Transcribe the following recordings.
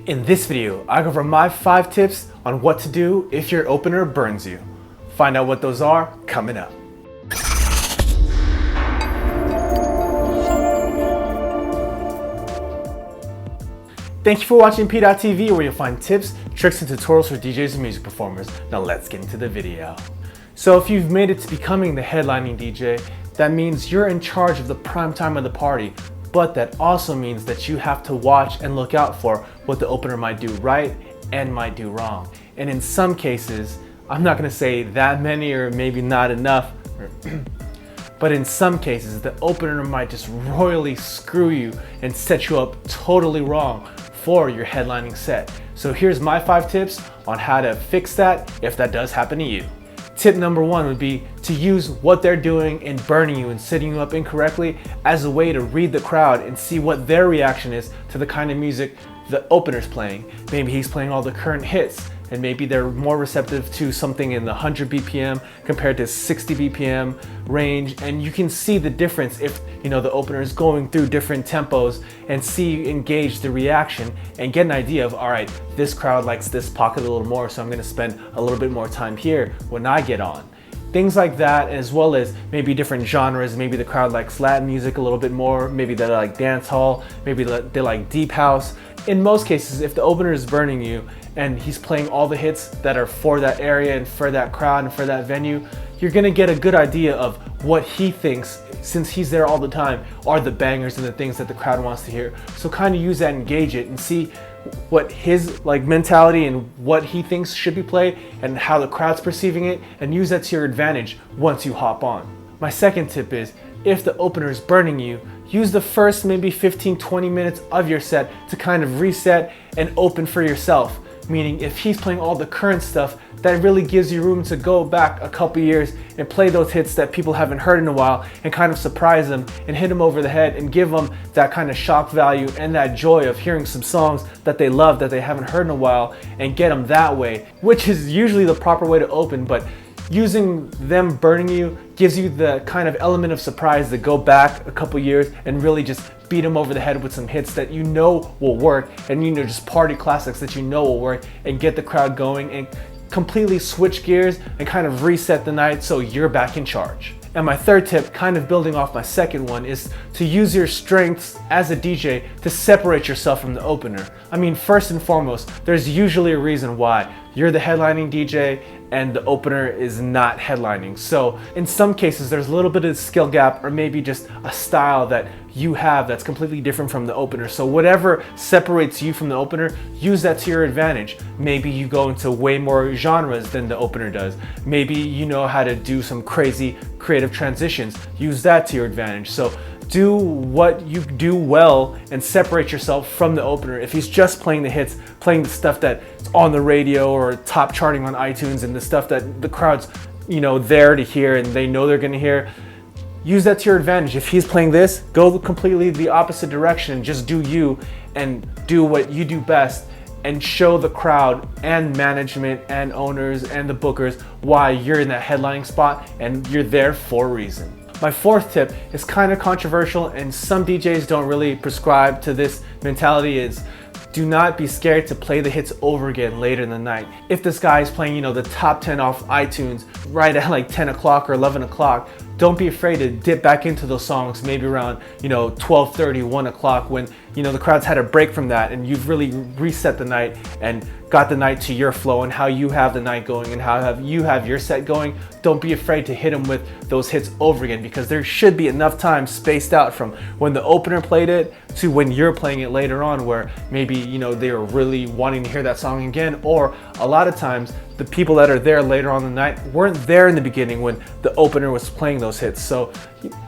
In this video, I go over my 5 tips on what to do if your opener burns you. Find out what those are coming up. Thank you for watching PDot TV, where you'll find tips, tricks, and tutorials for DJs and music performers. Now let's get into the video. So if you've made it to becoming the headlining DJ, that means you're in charge of the prime time of the party. But that also means that you have to watch and look out for what the opener might do right and might do wrong. And in some cases, I'm not going to say that many or maybe not enough, but in some cases, the opener might just royally screw you and set you up totally wrong for your headlining set. So here's my 5 tips on how to fix that if that does happen to you. Tip number 1 would be to use what they're doing in burning you and setting you up incorrectly as a way to read the crowd and see what their reaction is to the kind of music the opener's playing. Maybe he's playing all the current hits, and maybe they're more receptive to something in the 100 BPM compared to 60 BPM range, and you can see the difference if the opener is going through different tempos, and engage the reaction and get an idea of, all right, this crowd likes this pocket a little more, so I'm going to spend a little bit more time here when I get on. Things like that, as well as maybe different genres. Maybe the crowd likes Latin music a little bit more, maybe they like dance hall, maybe they like deep house. In most cases, if the opener is burning you and he's playing all the hits that are for that area and for that crowd and for that venue, you're gonna get a good idea of what he thinks, since he's there all the time, are the bangers and the things that the crowd wants to hear. So kind of use that and gauge it and see what his mentality and what he thinks should be played and how the crowd's perceiving it, and use that to your advantage once you hop on. My second tip is, if the opener is burning you, use the first maybe 15-20 minutes of your set to kind of reset and open for yourself. Meaning, if he's playing all the current stuff, that really gives you room to go back a couple years and play those hits that people haven't heard in a while, and kind of surprise them and hit them over the head and give them that kind of shock value and that joy of hearing some songs that they love that they haven't heard in a while, and get them that way, which is usually the proper way to open. But using them burning you gives you the kind of element of surprise to go back a couple years and really just beat them over the head with some hits that will work, and just party classics that will work, and get the crowd going and completely switch gears and kind of reset the night so you're back in charge. And my third tip, kind of building off my second one, is to use your strengths as a DJ to separate yourself from the opener. I mean, first and foremost, there's usually a reason why you're the headlining DJ and the opener is not headlining. So in some cases, there's a little bit of skill gap, or maybe just a style that you have that's completely different from the opener. So whatever separates you from the opener, use that to your advantage. Maybe you go into way more genres than the opener does. Maybe you know how to do some crazy creative transitions. Use that to your advantage. So do what you do well and separate yourself from the opener. If he's just playing the hits, playing the stuff that's on the radio or top charting on iTunes, and the stuff that the crowd's there to hear and they know they're gonna hear, use that to your advantage. If he's playing this, go completely the opposite direction. Just do you and do what you do best, and show the crowd and management and owners and the bookers why you're in that headlining spot and you're there for a reason. My fourth tip is kind of controversial, and some DJs don't really prescribe to this mentality, is do not be scared to play the hits over again later in the night. If this guy is playing, the top 10 off iTunes right at 10 o'clock or 11 o'clock, don't be afraid to dip back into those songs maybe around 12:30, 1 o'clock, when the crowd's had a break from that and you've really reset the night and got the night to your flow and how you have the night going and how you have your set going. Don't be afraid to hit them with those hits over again, because there should be enough time spaced out from when the opener played it to when you're playing it later on, where maybe they are really wanting to hear that song again. Or a lot of times the people that are there later on in the night weren't there in the beginning when the opener was playing those hits. So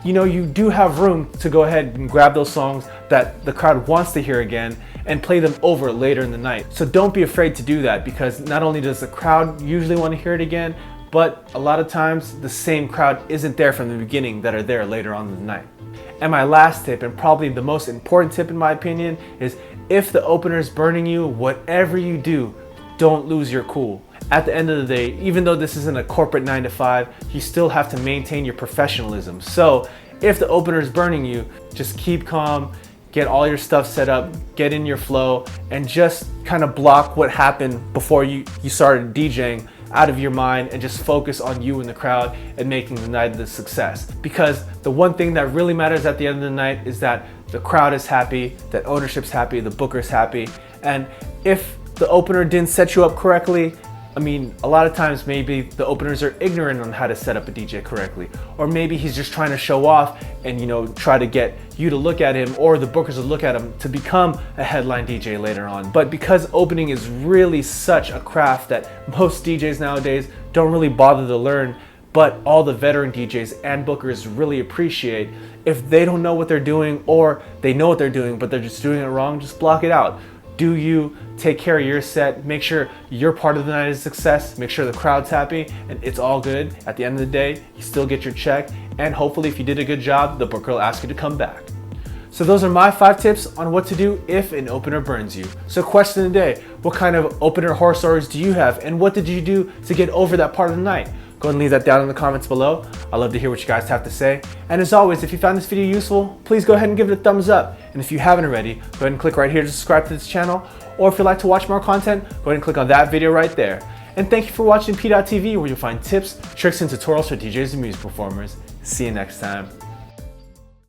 you do have room to go ahead and grab those songs that the crowd wants to hear again and play them over later in the night. So don't be afraid to do that, because not only does the crowd usually want to hear it again, but a lot of times the same crowd isn't there from the beginning that are there later on in the night. And my last tip, and probably the most important tip in my opinion, is if the opener is burning you, whatever you do, don't lose your cool. At the end of the day, even though this isn't a corporate 9 to 5, you still have to maintain your professionalism. So if the opener is burning you, just keep calm, get all your stuff set up, get in your flow, and just kind of block what happened before you started DJing out of your mind and just focus on you and the crowd and making the night a success. Because the one thing that really matters at the end of the night is that the crowd is happy, that ownership's happy, the booker's happy. And if the opener didn't set you up correctly, I mean, a lot of times maybe the openers are ignorant on how to set up a DJ correctly, or maybe he's just trying to show off and, you know, try to get you to look at him or the bookers to look at him to become a headline DJ later on. But because opening is really such a craft that most DJs nowadays don't really bother to learn, but all the veteran DJs and bookers really appreciate, if they don't know what they're doing or they know what they're doing but they're just doing it wrong, just block it out. Do you take care of your set, make sure your part of the night is a success, make sure the crowd's happy, and it's all good. At the end of the day, you still get your check, and hopefully if you did a good job, the booker will ask you to come back. So those are my 5 tips on what to do if an opener burns you. So question of the day, what kind of opener horror stories do you have, and what did you do to get over that part of the night? Go ahead and leave that down in the comments below. I'd love to hear what you guys have to say. And as always, if you found this video useful, please go ahead and give it a thumbs up. And if you haven't already, go ahead and click right here to subscribe to this channel. Or if you'd like to watch more content, go ahead and click on that video right there. And thank you for watching PDot TV, where you'll find tips, tricks, and tutorials for DJs and music performers. See you next time.